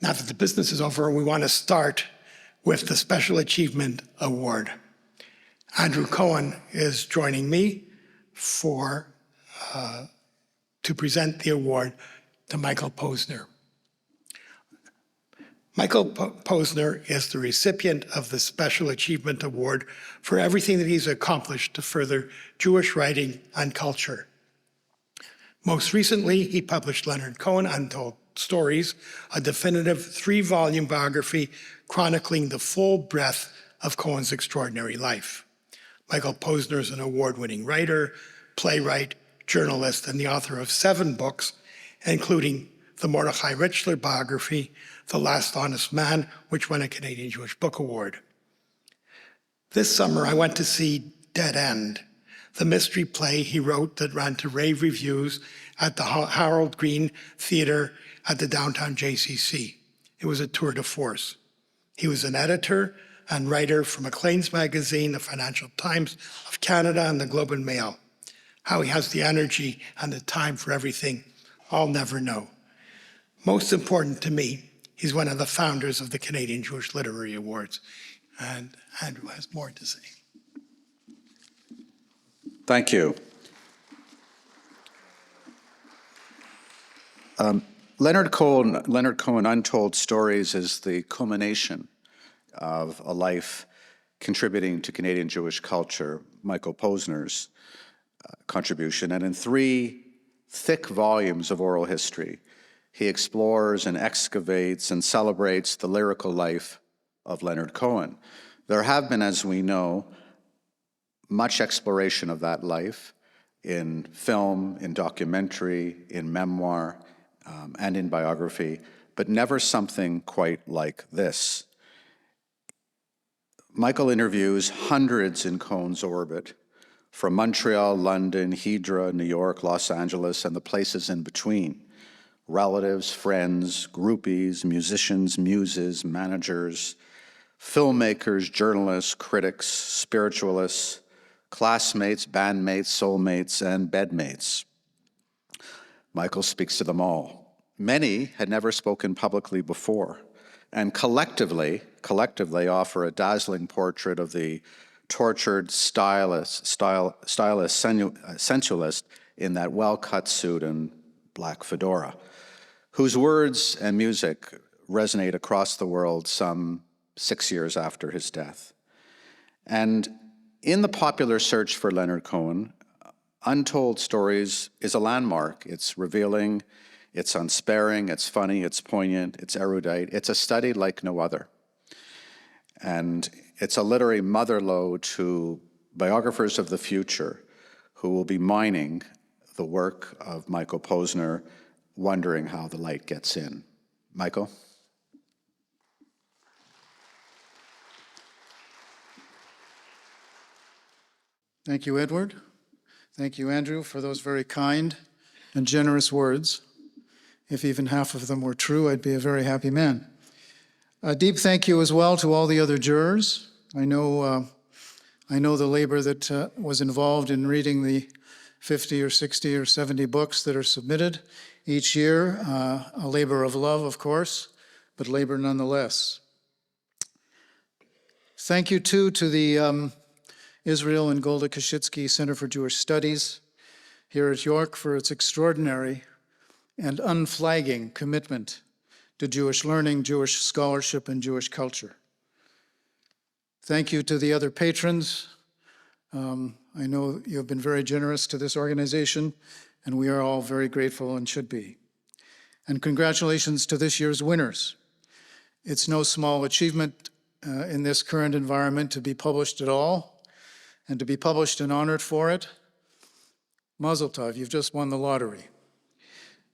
Now that the business is over, we want to start with the Special Achievement Award. Andrew Cohen is joining me to present the award to Michael Posner. Michael Posner is the recipient of the Special Achievement Award for everything that he's accomplished to further Jewish writing and culture. Most recently, he published Leonard Cohen, Untold Stories, a definitive 3-volume biography chronicling the full breadth of Cohen's extraordinary life. Michael Posner is an award-winning writer, playwright, journalist, and the author of 7 books, including the Mordechai Richler biography, The Last Honest Man, which won a Canadian Jewish Book Award. This summer, I went to see Dead End, the mystery play he wrote that ran to rave reviews at the Harold Green Theatre at the downtown JCC. It was a tour de force. He was an editor and writer for Maclean's Magazine, the Financial Times of Canada, and the Globe and Mail. How he has the energy and the time for everything, I'll never know. Most important to me, he's one of the founders of the Canadian Jewish Literary Awards. And Andrew has more to say. Thank you. Leonard Cohen, Untold Stories is the culmination of a life contributing to Canadian Jewish culture, Michael Posner's contribution. And in 3 thick volumes of oral history, he explores and excavates and celebrates the lyrical life of Leonard Cohen. There have been, as we know, much exploration of that life in film, in documentary, in memoir, and in biography, but never something quite like this. Michael interviews hundreds in Cohen's orbit, from Montreal, London, Hydra, New York, Los Angeles, and the places in between. Relatives, friends, groupies, musicians, muses, managers, filmmakers, journalists, critics, spiritualists, classmates, bandmates, soulmates, and bedmates. Michael speaks to them all. Many had never spoken publicly before, and collectively offer a dazzling portrait of the tortured stylist, sensualist in that well-cut suit and black fedora, whose words and music resonate across the world some 6 years after his death. And in the popular search for Leonard Cohen, Untold Stories is a landmark. It's revealing, it's unsparing, it's funny, it's poignant, it's erudite. It's a study like no other. And it's a literary motherlode to biographers of the future who will be mining the work of Michael Posner, wondering how the light gets in. Michael? Thank you, Edward. Thank you, Andrew, for those very kind and generous words. If even half of them were true, I'd be a very happy man. A deep thank you as well to all the other jurors. I know the labor that was involved in reading the 50 or 60 or 70 books that are submitted each year. A labor of love, of course, but labor nonetheless. Thank you, too, to the Israel and Golda Kashitsky Center for Jewish Studies here at York for its extraordinary and unflagging commitment to Jewish learning, Jewish scholarship, and Jewish culture. Thank you to the other patrons. I know you have been very generous to this organization, and we are all very grateful and should be. And congratulations to this year's winners. It's no small achievement in this current environment to be published at all, and to be published and honored for it. Mazel tov, you've just won the lottery.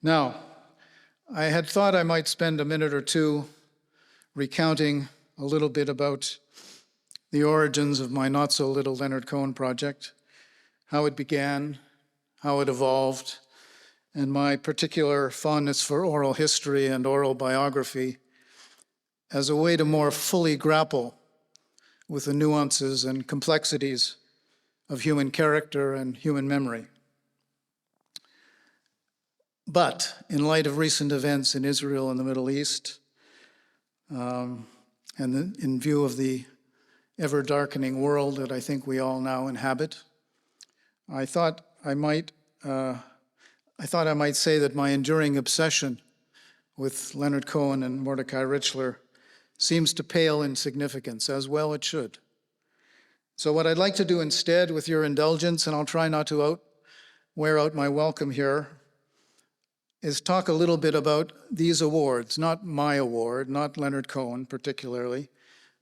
Now, I had thought I might spend a minute or two recounting a little bit about the origins of my not-so-little Leonard Cohen project, how it began, how it evolved, and my particular fondness for oral history and oral biography as a way to more fully grapple with the nuances and complexities of human character and human memory. But in light of recent events in Israel and the Middle East, and in view of the ever-darkening world that I think we all now inhabit, I thought I might say that my enduring obsession with Leonard Cohen and Mordecai Richler seems to pale in significance, as well it should. So what I'd like to do instead, with your indulgence, and I'll try not to wear out my welcome here, is talk a little bit about these awards, not my award, not Leonard Cohen particularly,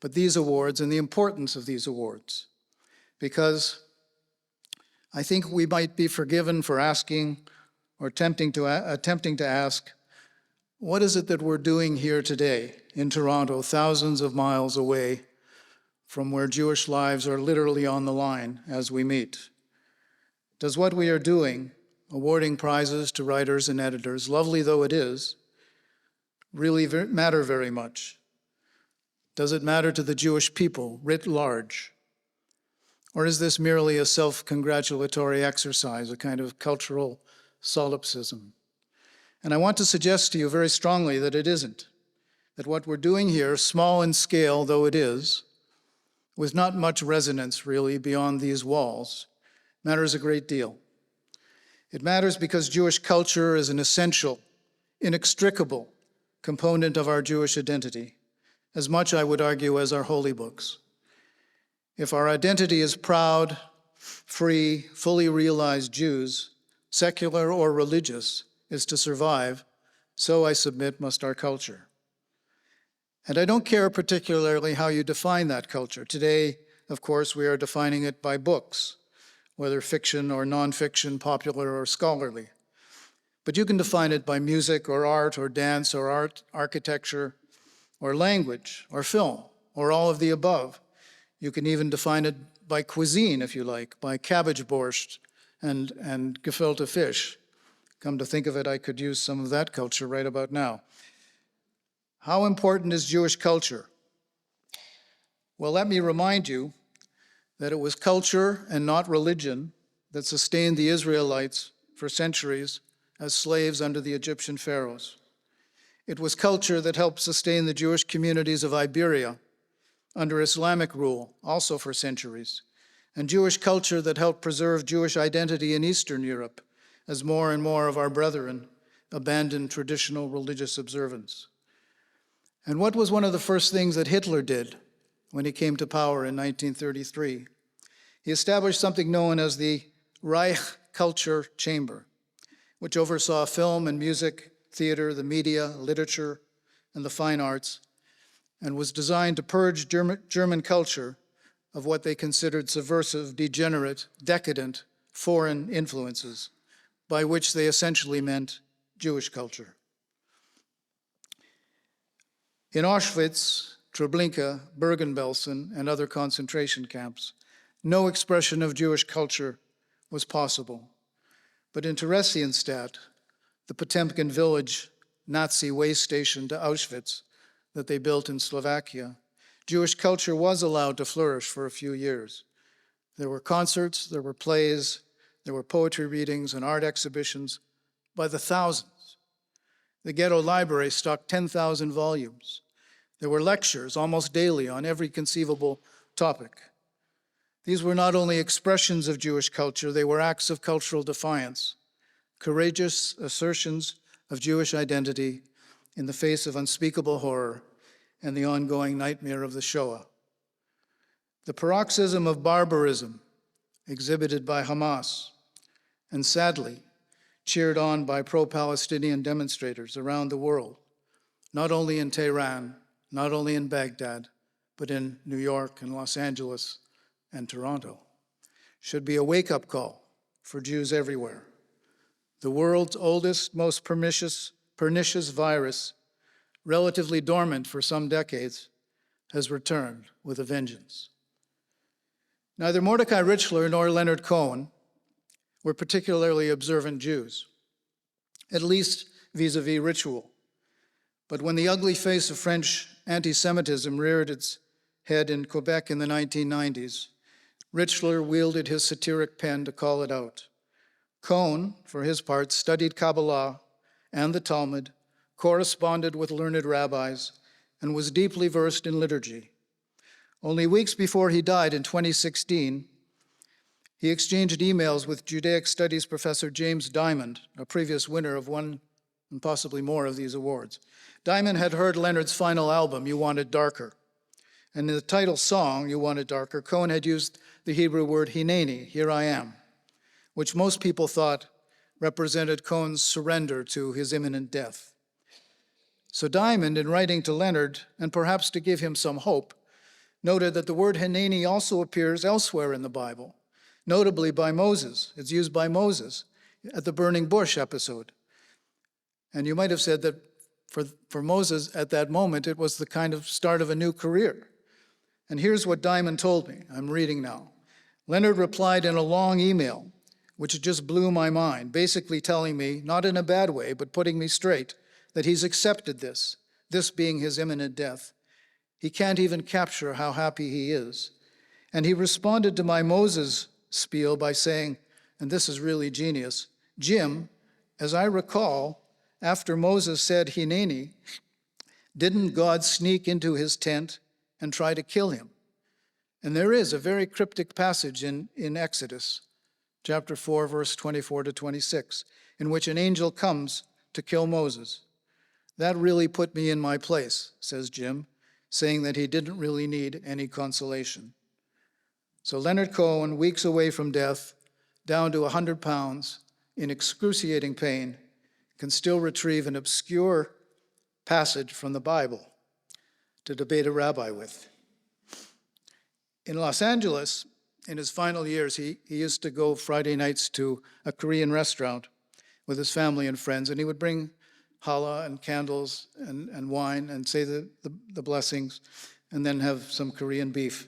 but these awards and the importance of these awards. Because I think we might be forgiven for asking or attempting to ask, what is it that we're doing here today in Toronto, thousands of miles away from where Jewish lives are literally on the line as we meet? Does what we are doing, awarding prizes to writers and editors, lovely though it is, really matter very much? Does it matter to the Jewish people writ large? Or is this merely a self-congratulatory exercise, a kind of cultural solipsism? And I want to suggest to you very strongly that it isn't, that what we're doing here, small in scale though it is, with not much resonance really beyond these walls, matters a great deal. It matters because Jewish culture is an essential, inextricable component of our Jewish identity, as much, I would argue, as our holy books. If our identity is proud, free, fully realized Jews, secular or religious, is to survive, so I submit must our culture. And I don't care particularly how you define that culture. Today, of course, we are defining it by books, whether fiction or nonfiction, popular or scholarly. But you can define it by music or art or dance or art, architecture or language or film or all of the above. You can even define it by cuisine, if you like, by cabbage borscht and gefilte fish. Come to think of it, I could use some of that culture right about now. How important is Jewish culture? Well, let me remind you that it was culture and not religion that sustained the Israelites for centuries as slaves under the Egyptian pharaohs. It was culture that helped sustain the Jewish communities of Iberia under Islamic rule, also for centuries, and Jewish culture that helped preserve Jewish identity in Eastern Europe as more and more of our brethren abandoned traditional religious observance. And what was one of the first things that Hitler did when he came to power in 1933? He established something known as the Reich Culture Chamber, which oversaw film and music, theater, the media, literature, and the fine arts, and was designed to purge German culture of what they considered subversive, degenerate, decadent, foreign influences, by which they essentially meant Jewish culture. In Auschwitz, Treblinka, Bergen-Belsen, and other concentration camps, no expression of Jewish culture was possible. But in Theresienstadt, the Potemkin village Nazi way station to Auschwitz that they built in Slovakia, Jewish culture was allowed to flourish for a few years. There were concerts, there were plays, there were poetry readings and art exhibitions by the thousands. The ghetto library stocked 10,000 volumes. There were lectures almost daily on every conceivable topic. These were not only expressions of Jewish culture, they were acts of cultural defiance, courageous assertions of Jewish identity in the face of unspeakable horror and the ongoing nightmare of the Shoah. The paroxysm of barbarism exhibited by Hamas, and sadly, cheered on by pro-Palestinian demonstrators around the world, not only in Tehran, not only in Baghdad, but in New York and Los Angeles and Toronto, should be a wake-up call for Jews everywhere. The world's oldest, most pernicious virus, relatively dormant for some decades, has returned with a vengeance. Neither Mordecai Richler nor Leonard Cohen were particularly observant Jews, at least vis-a-vis ritual. But when the ugly face of French anti-Semitism reared its head in Quebec in the 1990s, Richler wielded his satiric pen to call it out. Cohen, for his part, studied Kabbalah and the Talmud, corresponded with learned rabbis, and was deeply versed in liturgy. Only weeks before he died in 2016, he exchanged emails with Judaic Studies professor James Diamond, a previous winner of one and possibly more of these awards. Diamond had heard Leonard's final album, You Want It Darker. And in the title song, You Want It Darker, Cohen had used the Hebrew word hineni, here I am, which most people thought represented Cohen's surrender to his imminent death. So Diamond, in writing to Leonard, and perhaps to give him some hope, noted that the word hineni also appears elsewhere in the Bible, notably by Moses. It's used by Moses at the burning bush episode. And you might have said that for Moses at that moment, it was the kind of start of a new career. And here's what Diamond told me. I'm reading now. Leonard replied in a long email, which just blew my mind, basically telling me, not in a bad way, but putting me straight, that he's accepted this being his imminent death. He can't even capture how happy he is. And he responded to my Moses spiel by saying, and this is really genius, Jim, as I recall, after Moses said hineni, didn't God sneak into his tent and try to kill him? And there is a very cryptic passage in Exodus, chapter 4, verse 24 to 26, in which an angel comes to kill Moses. That really put me in my place, says Jim, saying that he didn't really need any consolation. So Leonard Cohen, weeks away from death, down to 100 pounds, in excruciating pain, can still retrieve an obscure passage from the Bible to debate a rabbi with. In Los Angeles, in his final years, he used to go Friday nights to a Korean restaurant with his family and friends, and he would bring challah and candles and wine and say the blessings, and then have some Korean beef.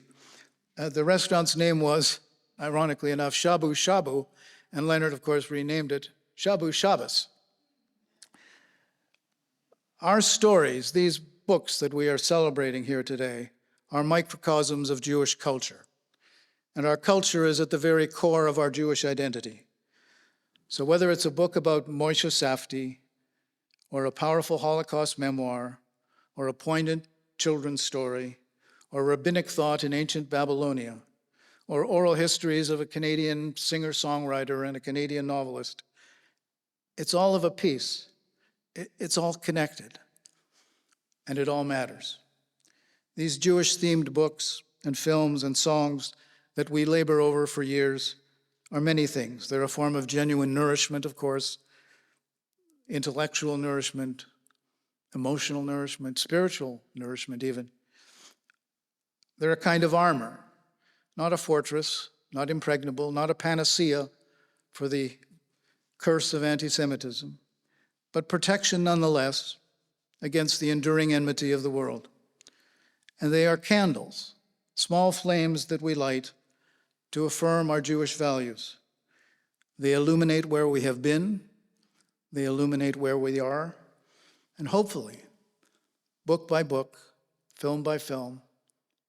The restaurant's name was, ironically enough, Shabu Shabu, and Leonard, of course, renamed it Shabu Shabbos. Our stories, these books that we are celebrating here today, are microcosms of Jewish culture. And our culture is at the very core of our Jewish identity. So whether it's a book about Moshe Safdie, or a powerful Holocaust memoir, or a poignant children's story, or rabbinic thought in ancient Babylonia, or oral histories of a Canadian singer-songwriter and a Canadian novelist, it's all of a piece. It's all connected, and it all matters. These Jewish-themed books and films and songs that we labor over for years are many things. They're a form of genuine nourishment, of course, intellectual nourishment, emotional nourishment, spiritual nourishment even. They're a kind of armor, not a fortress, not impregnable, not a panacea for the curse of anti-Semitism, but protection nonetheless against the enduring enmity of the world. And they are candles, small flames that we light to affirm our Jewish values. They illuminate where we have been, they illuminate where we are, and hopefully, book by book, film by film,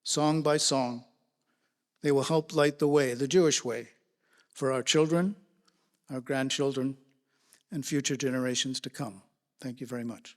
song by song, they will help light the way, the Jewish way, for our children, our grandchildren, and future generations to come. Thank you very much.